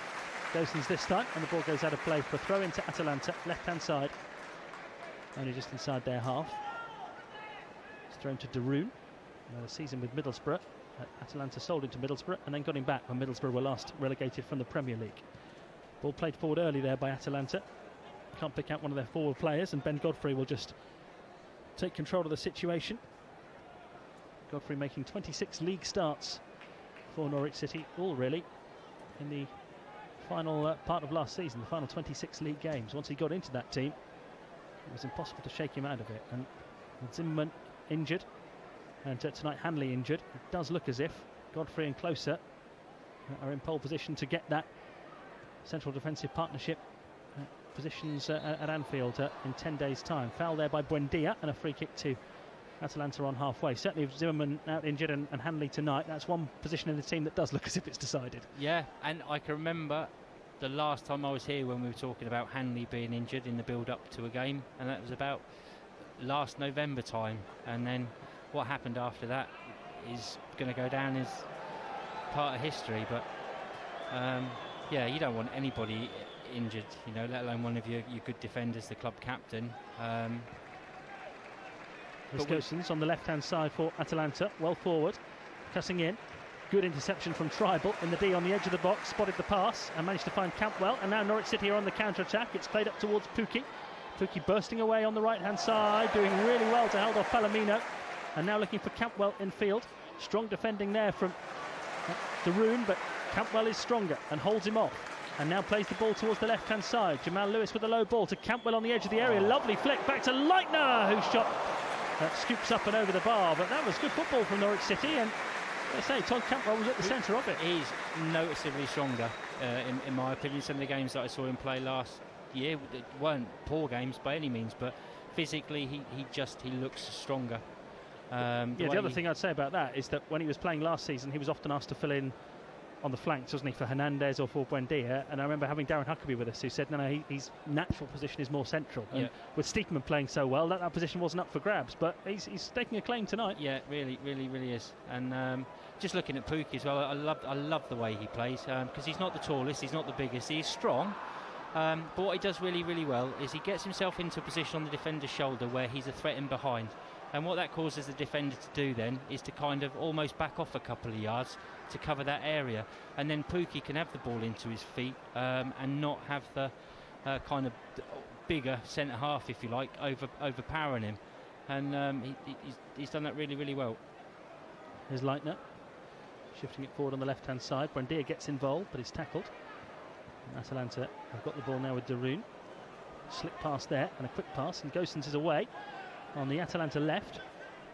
Gosens this time, and the ball goes out of play for a throw into Atalanta, left-hand side. Only just inside their half. It's thrown to Darun. The season with Middlesbrough. Atalanta sold him to Middlesbrough and then got him back when Middlesbrough were last relegated from the Premier League. Ball played forward early there by Atalanta. Can't pick out one of their forward players, and Ben Godfrey will just take control of the situation. Godfrey making 26 league starts for Norwich City, all really in the final part of last season, the final 26 league games. Once he got into that team, it was impossible to shake him out of it. And with Zimmerman injured, and tonight Hanley injured, it does look as if Godfrey and Klose are in pole position to get that central defensive partnership positions at Anfield in 10 days' time. Foul there by Buendia, and a free kick to Atalanta on halfway. Certainly with Zimmerman out injured and Hanley tonight, that's one position in the team that does look as if it's decided. Yeah, and I can remember the last time I was here when we were talking about Hanley being injured in the build-up to a game, and that was about last November time. And then what happened after that is going to go down as part of history. But yeah, you don't want anybody injured, let alone one of your good defenders, the club captain. Gosens on the left-hand side for Atalanta, well forward, cutting in. Good interception from Tribal in the D on the edge of the box, spotted the pass and managed to find Campbell. And now Norwich City are on the counter-attack. It's played up towards Pukki. Pukki bursting away on the right-hand side, doing really well to hold off Palomino. And now looking for Campbell in field. Strong defending there from Darun, but Campbell is stronger and holds him off. And now plays the ball towards the left-hand side. Jamal Lewis with a low ball to Campbell on the edge of the area. Lovely flick back to Leitner, who shot scoops up and over the bar. But that was good football from Norwich City, and I say Todd Campbell was at the centre of it. He's noticeably stronger, in my opinion. Some of the games that I saw him play last year weren't poor games by any means, but physically he looks stronger. The other thing I'd say about that is that when he was playing last season, he was often asked to fill in on the flanks, wasn't he, for Hernandez or for Buendia. And I remember having Darren Huckabee with us, who said no, his natural position is more central. And with Steepman playing so well, that position wasn't up for grabs. But he's staking a claim tonight. Yeah, really is. And just looking at Pukki as well, I love the way he plays, because he's not the tallest, he's not the biggest, he's strong. But what he does really, really well is he gets himself into a position on the defender's shoulder where he's a threat in behind. And what that causes the defender to do then is to kind of almost back off a couple of yards to cover that area. And then Pukki can have the ball into his feet and not have the kind of bigger centre-half, if you like, overpowering him. And he's done that really, really well. Here's Leitner, shifting it forward on the left-hand side. Buendia gets involved, but he's tackled. And Atalanta have got the ball now with Darun. Slick pass there, and a quick pass, and Gosens is away. On the Atalanta left,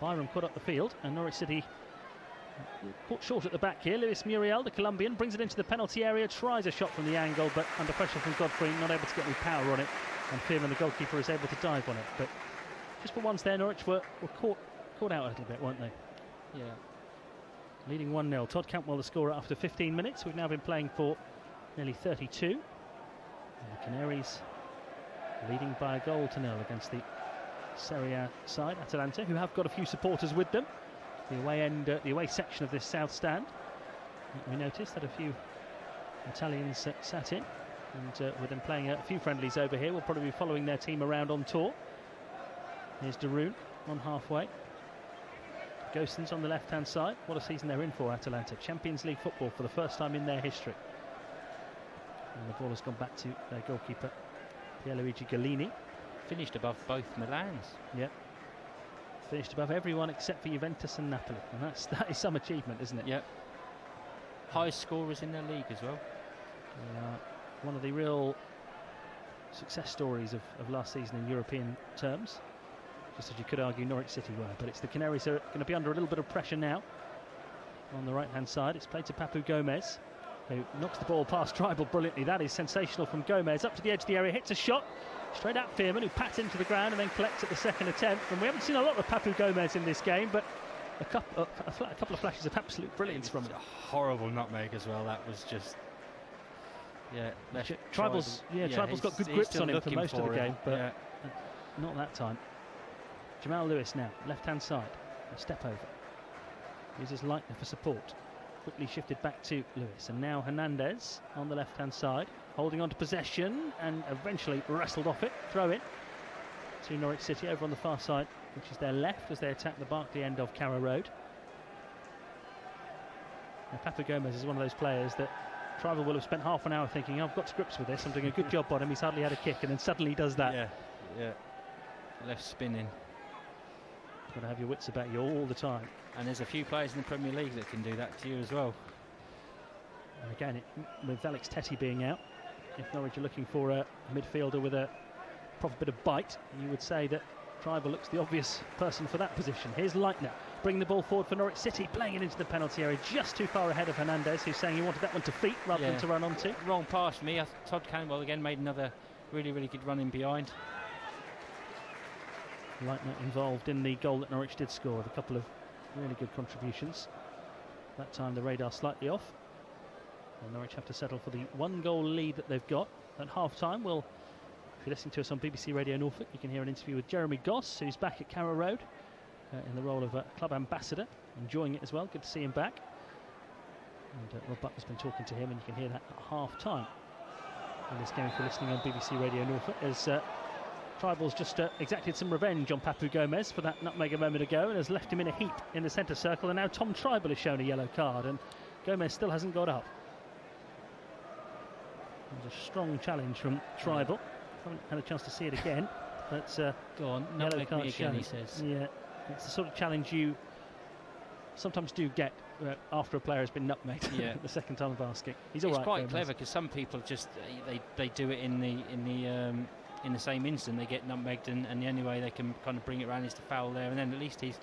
Byram caught up the field, and Norwich City caught short at the back here. Luis Muriel, the Colombian, brings it into the penalty area, tries a shot from the angle, but under pressure from Godfrey, not able to get any power on it, and Fearman, the goalkeeper, is able to dive on it. But just for once there, Norwich were caught out a little bit, weren't they? Yeah. Leading 1-0. Todd Campbell, the scorer, after 15 minutes. We've now been playing for nearly 32. And the Canaries leading by 1-0 against the Serie A side, Atalanta, who have got a few supporters with them. The away away section of this south stand. We noticed that a few Italians sat in, and with them playing a few friendlies over here, we'll probably be following their team around on tour. Here's Darun on halfway. Gosens on the left-hand side. What a season they're in for, Atalanta. Champions League football for the first time in their history. And the ball has gone back to their goalkeeper, Pierluigi Gallini. Finished above both Milans. Yeah. Finished above everyone except for Juventus and Napoli. And that is some achievement, isn't it? Yep. Highest scorers in their league as well. One of the real success stories of last season in European terms. Just as you could argue Norwich City were. But it's the Canaries who are going to be under a little bit of pressure now. On the right-hand side, it's played to Papu Gomez, who knocks the ball past Tribal brilliantly. That is sensational from Gomez. Up to the edge of the area, hits a shot. Straight at Fearman, who pats into the ground and then collects at the second attempt. And we haven't seen a lot of Papu Gomez in this game, but a couple of flashes of absolute brilliance from him. A horrible nutmeg as well. That was just... Yeah, Tribal's got good grips on him for most of the game, but not that time. Jamal Lewis now, left-hand side, a step over. Uses Leitner for support. Quickly shifted back to Lewis, and now Hernandez on the left-hand side, holding on to possession and eventually wrestled off it. Throw in to Norwich City over on the far side, which is their left as they attack the Barclay end of Carrow Road. Now, Papu Gomez is one of those players that Tribal will have spent half an hour thinking, I've got to grips with this, I'm doing a good job on him, he's hardly had a kick, and then suddenly he does that. Yeah. Left spinning. Got to have your wits about you all the time. And there's a few players in the Premier League that can do that to you as well. And again, with Alex Tettey being out, if Norwich are looking for a midfielder with a proper bit of bite, you would say that Tribal looks the obvious person for that position. Here's Leitner, bringing the ball forward for Norwich City, playing it into the penalty area, just too far ahead of Hernandez, who's saying he wanted that one to feet rather than to run onto. Wrong pass for me. Todd Cantwell again made another really, really good run in behind. Leitner involved in the goal that Norwich did score with a couple of really good contributions. That time the radar slightly off. And Norwich have to settle for the 1-goal lead that they've got at half-time. Well, if you're listening to us on BBC Radio Norfolk, you can hear an interview with Jeremy Goss, who's back at Carrow Road in the role of a club ambassador, enjoying it as well. Good to see him back. And Rob Butler's been talking to him, and you can hear that at half-time in this game if you're listening on BBC Radio Norfolk, as Tribal's just exacted some revenge on Papu Gomez for that nutmeg a moment ago and has left him in a heap in the centre circle, and now Tom Tribal is shown a yellow card and Gomez still hasn't got up. There's a strong challenge from Tribal. Haven't had a chance to see it again, but go on, yellow card me again, shown. he says. Yeah, it's the sort of challenge you sometimes do get after a player has been nutmegged the second time of asking. He's all right. It's quite clever because some people just they do it in the same instant. They get nutmegged, and the only way they can kind of bring it around is to foul there, and then at least he's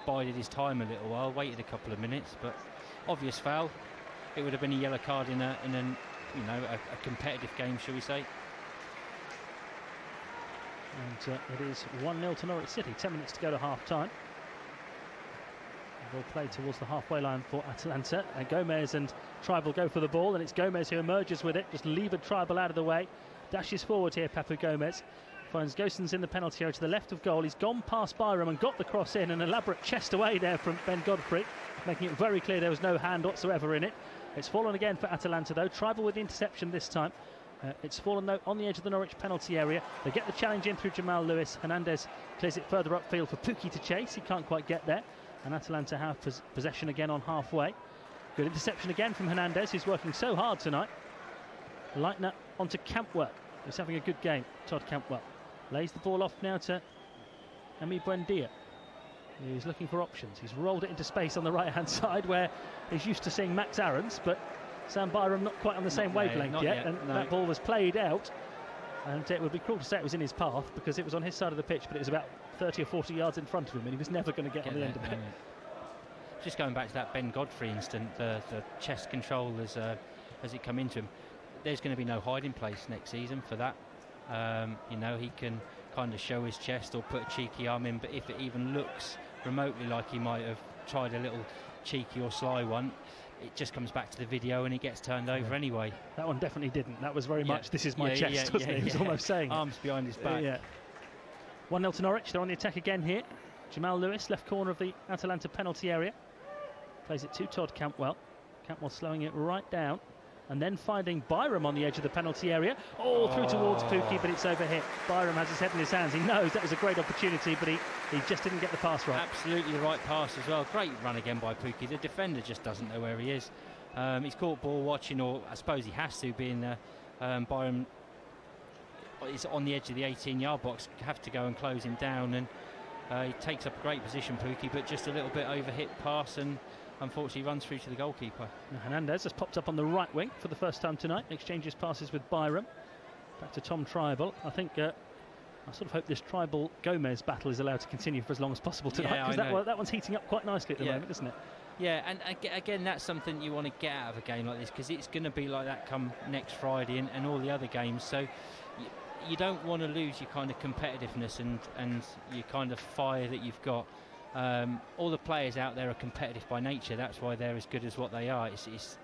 bided his time a little while, waited a couple of minutes, but obvious foul. It would have been a yellow card in a competitive game, shall we say. And it is 1-0 to Norwich City, 10 minutes to go to half-time. Ball played towards the halfway line for Atalanta, and Gomez and Tribal go for the ball, and it's Gomez who emerges with it, just levered Tribal out of the way. Dashes forward here, Papu Gomez. Finds Gosens in the penalty area to the left of goal. He's gone past Byram and got the cross in. An elaborate chest away there from Ben Godfrey, making it very clear there was no hand whatsoever in it. It's fallen again for Atalanta, though. Tribal with the interception this time. It's fallen, though, on the edge of the Norwich penalty area. They get the challenge in through Jamal Lewis. Hernandez clears it further upfield for Pukki to chase. He can't quite get there. And Atalanta have possession again on halfway. Good interception again from Hernandez, who's working so hard tonight. Leitner onto Campwell, who's having a good game. Todd Campwell lays the ball off now to Ami Buendia, who's looking for options. He's rolled it into space on the right-hand side where he's used to seeing Max Aarons, but Sam Byram not quite on the same wavelength yet. And that ball was played out, and it would be cruel to say it was in his path because it was on his side of the pitch, but it was about 30 or 40 yards in front of him, and he was never going to get on the end of it. Just going back to that Ben Godfrey instant, the chest control as it come into him. There's going to be no hiding place next season for that. He can kind of show his chest or put a cheeky arm in, but if it even looks remotely like he might have tried a little cheeky or sly one, it just comes back to the video and he gets turned over anyway. That one definitely didn't. That was very much, this is my chest, wasn't it? He was almost saying arms behind his back. 1-0 to Norwich. They're on the attack again here. Jamal Lewis, left corner of the Atalanta penalty area. Plays it to Todd Campwell. Campwell slowing it right down. and then finding Byram on the edge of the penalty area. Through towards Pukki, but it's overhit. Byram has his head in his hands. He knows that was a great opportunity, but he just didn't get the pass right. Absolutely the right pass as well. Great run again by Pukki. The defender just doesn't know where he is. He's caught ball watching, or I suppose he has to, being Byram is on the edge of the 18-yard box, have to go and close him down, and he takes up a great position, Pukki, but just a little bit overhit pass, and unfortunately runs through to the goalkeeper. Now Hernandez has popped up on the right wing for the first time tonight, exchanges passes with Byram. Back to Tom Tribal. I think I sort of hope this Tribal Gomez battle is allowed to continue for as long as possible tonight, because that one's heating up quite nicely at the moment, isn't it? Yeah, and again, that's something you want to get out of a game like this, because it's going to be like that come next Friday and all the other games. So you don't want to lose your kind of competitiveness and your kind of fire that you've got. All the players out there are competitive by nature. That's why they're as good as what they are. It's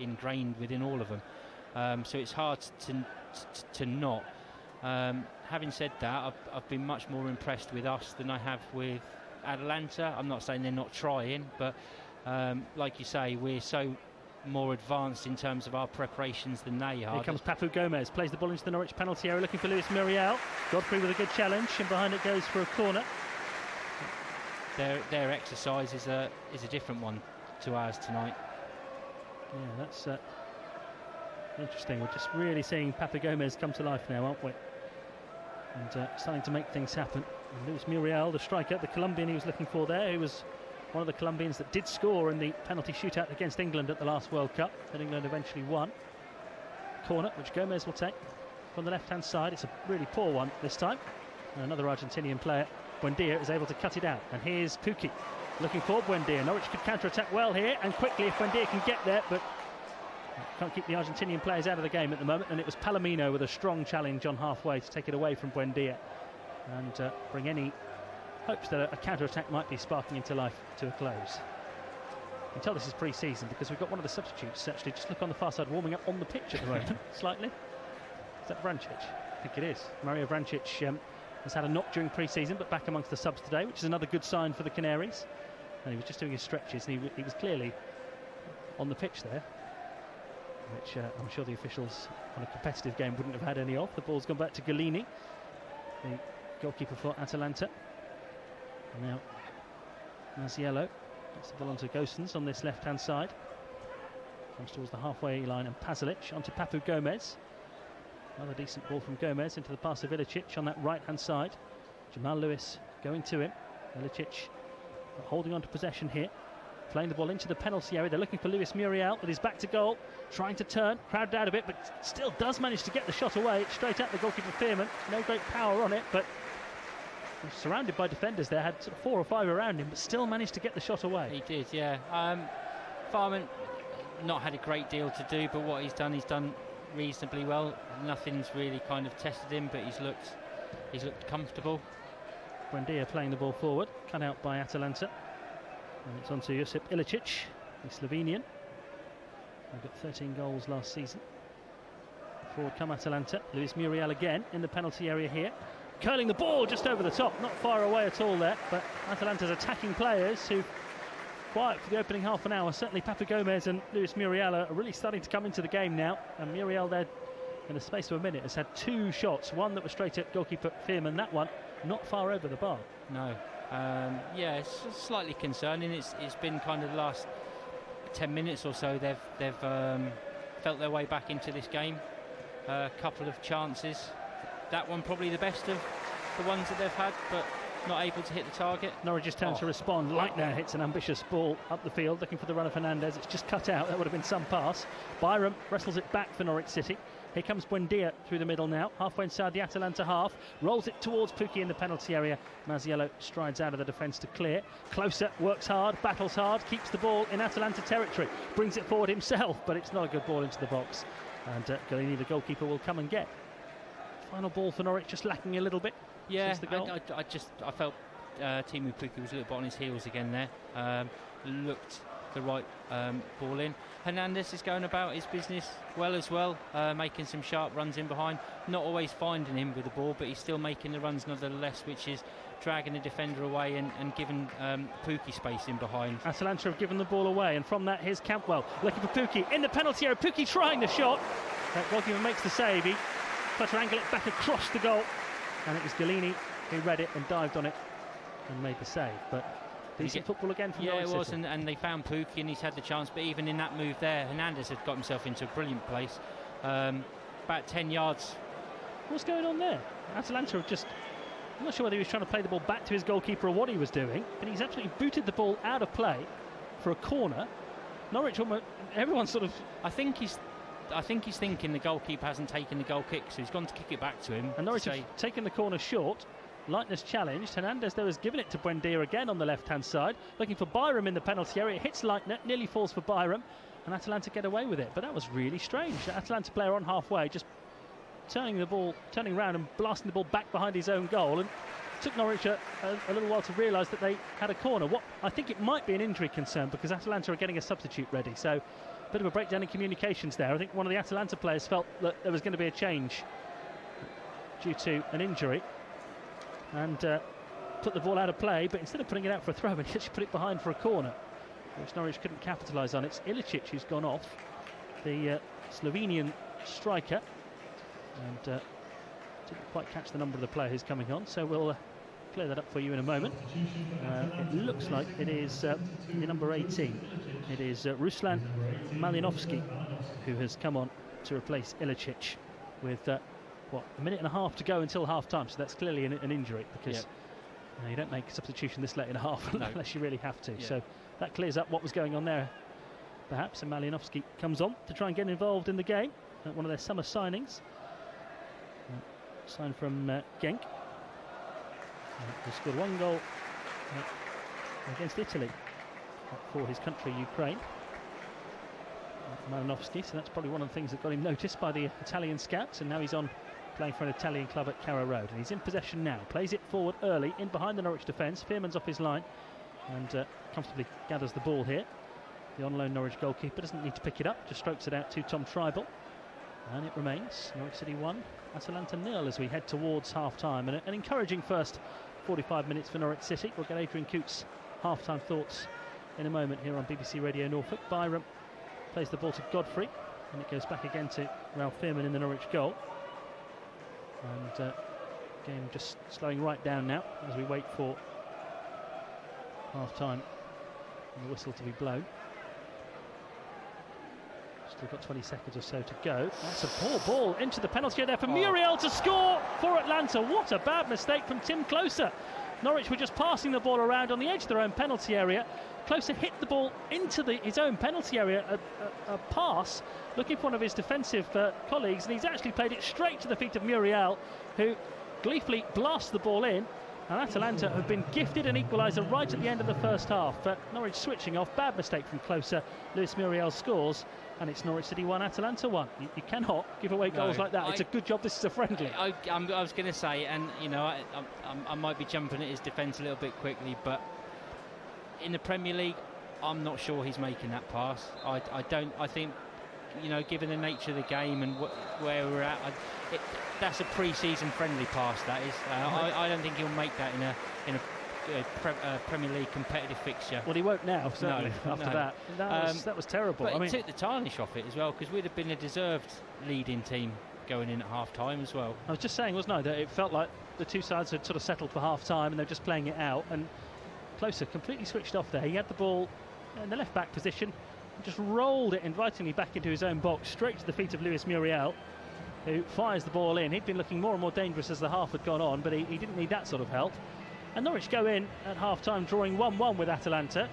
ingrained within all of them. So it's hard to not. Having said that, I've been much more impressed with us than I have with Atalanta. I'm not saying they're not trying, but like you say, we're so more advanced in terms of our preparations than they are. Here comes Papu Gomez, plays the ball into the Norwich penalty area, looking for Luis Muriel. Godfrey with a good challenge, and behind it goes for a corner. Their exercise is a different one to ours tonight. Yeah, that's interesting. We're just really seeing Papu Gomez come to life now, aren't we? And starting to make things happen. And Luis Muriel, the striker, the Colombian he was looking for there, who was one of the Colombians that did score in the penalty shootout against England at the last World Cup, that England eventually won. Corner, which Gomez will take from the left-hand side. It's a really poor one this time. And another Argentinian player, Buendia, is able to cut it out. And here's Pukki looking for Buendia. Norwich could counter-attack well here and quickly if Buendia can get there, but can't keep the Argentinian players out of the game at the moment. And it was Palomino with a strong challenge on halfway to take it away from Buendia and bring any hopes that a counter-attack might be sparking into life to a close. You can tell this is pre-season because we've got one of the substitutes actually just look on the far side warming up on the pitch at the moment slightly. Is that Vrancic? I think it is. Mario Vrancic has had a knock during pre-season but back amongst the subs today, which is another good sign for the Canaries. And he was just doing his stretches and he was clearly on the pitch there, which I'm sure the officials on a competitive game wouldn't have had any of. The ball's gone back to Galini, the goalkeeper for Atalanta. And now Maziello gets the ball onto Gosens on this left-hand side. Comes towards the halfway line and Pasalic onto Papu Gomez. Another decent ball from Gomez into the pass of Ilicic on that right-hand side. Jamal Lewis going to him. Ilicic holding on to possession here. Playing the ball into the penalty area. They're looking for Luis Muriel with his back to goal. Trying to turn, crowded out of it, but still does manage to get the shot away. Straight at the goalkeeper Fearman. No great power on it, but surrounded by defenders there, had sort of 4 or 5 around him, but still managed to get the shot away. He did, yeah. Farman not had a great deal to do, but what he's done reasonably well. Nothing's really kind of tested him, but he's looked comfortable. Buendia playing the ball forward, cut out by Atalanta, and it's on to Josip Ilicic, the Slovenian. He got 13 goals last season. Forward come Atalanta. Luis Muriel again in the penalty area here. Curling the ball just over the top, not far away at all there, but Atalanta's attacking players who quiet for the opening half an hour. Certainly Papu Gomez and Luis Muriel are really starting to come into the game now, and Muriel there in the space of a minute has had 2 shots, one that was straight at goalkeeper Fearman, that one not far over the bar. No, yeah, it's slightly concerning. It's been kind of the last 10 minutes or so they've felt their way back into this game. A couple of chances. That one probably the best of the ones that they've had, but not able to hit the target. Norwich's turn to respond. Lightner hits an ambitious ball up the field, looking for the run of Hernandez. It's just cut out. That would have been some pass. Byram wrestles it back for Norwich City. Here comes Buendia through the middle now, halfway inside the Atalanta half. Rolls it towards Pukki in the penalty area. Maziello strides out of the defence to clear. Closer, works hard, battles hard, keeps the ball in Atalanta territory. Brings it forward himself, but it's not a good ball into the box. And Galini, the goalkeeper, will come and get. Final ball for Norwich, just lacking a little bit. Yeah, I felt Teemu Pukki was a little bit on his heels again there. Looked the right ball in. Hernandez is going about his business well as well, making some sharp runs in behind. Not always finding him with the ball, but he's still making the runs nonetheless, which is dragging the defender away and giving Pukki space in behind. Atalanta have given the ball away, and from that, here's Campbell looking for Pukki in the penalty area. Pukki trying the shot. That goalkeeper makes the save. He tried to angle it back across the goal, and it was Galini who read it and dived on it and made the save. But decent football again from Norwich. Yeah, it was, and they found Pukki and he's had the chance, but even in that move there, Hernandez had got himself into a brilliant place. About 10 yards. What's going on there? Atalanta have just... I'm not sure whether he was trying to play the ball back to his goalkeeper or what he was doing, but he's absolutely booted the ball out of play for a corner. Norwich, everyone's sort of... I think he's thinking the goalkeeper hasn't taken the goal kick, so he's gone to kick it back to him. And Norwich have taken the corner short. Lightness challenged. Hernandez, though, has given it to Buendia again on the left-hand side, looking for Byram in the penalty area. It hits Lightner, nearly falls for Byram, and Atalanta get away with it. But that was really strange. The Atalanta player on halfway, just turning around and blasting the ball back behind his own goal, and it took Norwich a little while to realise that they had a corner. What I think it might be an injury concern, because Atalanta are getting a substitute ready. So a bit of a breakdown in communications there. I think one of the Atalanta players felt that there was going to be a change due to an injury, and put the ball out of play, but instead of putting it out for a throw, he actually put it behind for a corner, which Norwich couldn't capitalise on. It's Ilicic who's gone off, the Slovenian striker, and didn't quite catch the number of the player who's coming on, so we'll clear that up for you in a moment. It looks like it is the number 18. It is Ruslan Malinovsky who has come on to replace Ilicic with a minute and a half to go until half-time, so that's clearly an injury, because you don't make a substitution this late in a half unless you really have to. So that clears up what was going on there, perhaps, and Malinovsky comes on to try and get involved in the game. One of their summer signings, signed from Genk. He scored one goal against Italy for his country, Ukraine. Malinovsky, so that's probably one of the things that got him noticed by the Italian scouts, and now he's on playing for an Italian club at Carrow Road, and he's in possession now. Plays it forward early, in behind the Norwich defence. Fearman's off his line and comfortably gathers the ball here. The on-loan Norwich goalkeeper doesn't need to pick it up, just strokes it out to Tom Treibel, and it remains Norwich City 1, Atalanta 0 as we head towards half-time. And an encouraging first 45 minutes for Norwich City. We'll get Adrian Coote's half-time thoughts in a moment here on BBC Radio Norfolk. Byram plays the ball to Godfrey, and it goes back again to Ralph Fearman in the Norwich goal. And game just slowing right down now as we wait for half-time and the whistle to be blown. Still got 20 seconds or so to go. That's a poor ball into the penalty area there for Muriel to score for Atlanta. What a bad mistake from Tim Closer. Norwich were just passing the ball around on the edge of their own penalty area. Closer hit the ball into his own penalty area, a pass, looking for one of his defensive colleagues, and he's actually played it straight to the feet of Muriel, who gleefully blasts the ball in. And Atalanta have been gifted an equaliser right at the end of the first half, but Norwich switching off. Bad mistake from Closer. Luis Muriel scores, and it's Norwich City 1, Atalanta 1. You cannot give away goals like that. It's a good job this is a friendly. I was going to say, and you know, I might be jumping at his defence a little bit quickly, but in the Premier League, I'm not sure he's making that pass. I think, you know, given the nature of the game and where we're at, that's a pre-season friendly pass. That is. I don't think he'll make that in a Premier League competitive fixture. Well, he won't now. Certainly after that. That was terrible. But it took the tarnish off it as well, because we'd have been a deserved leading team going in at half-time as well. I was just saying, wasn't I, that it felt like the two sides had sort of settled for half-time and they're just playing it out. And Closer completely switched off there. He had the ball in the left-back position, just rolled it invitingly back into his own box, straight to the feet of Luis Muriel, who fires the ball in. He'd been looking more and more dangerous as the half had gone on, but he didn't need that sort of help. And Norwich go in at half-time drawing 1-1 with Atalanta.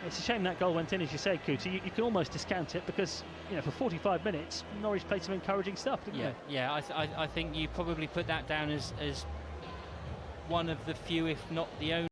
It's a shame that goal went in, as you say, Cootie. You can almost discount it because, you know, for 45 minutes, Norwich played some encouraging stuff, didn't they? Yeah, I think you probably put that down as one of the few, if not the only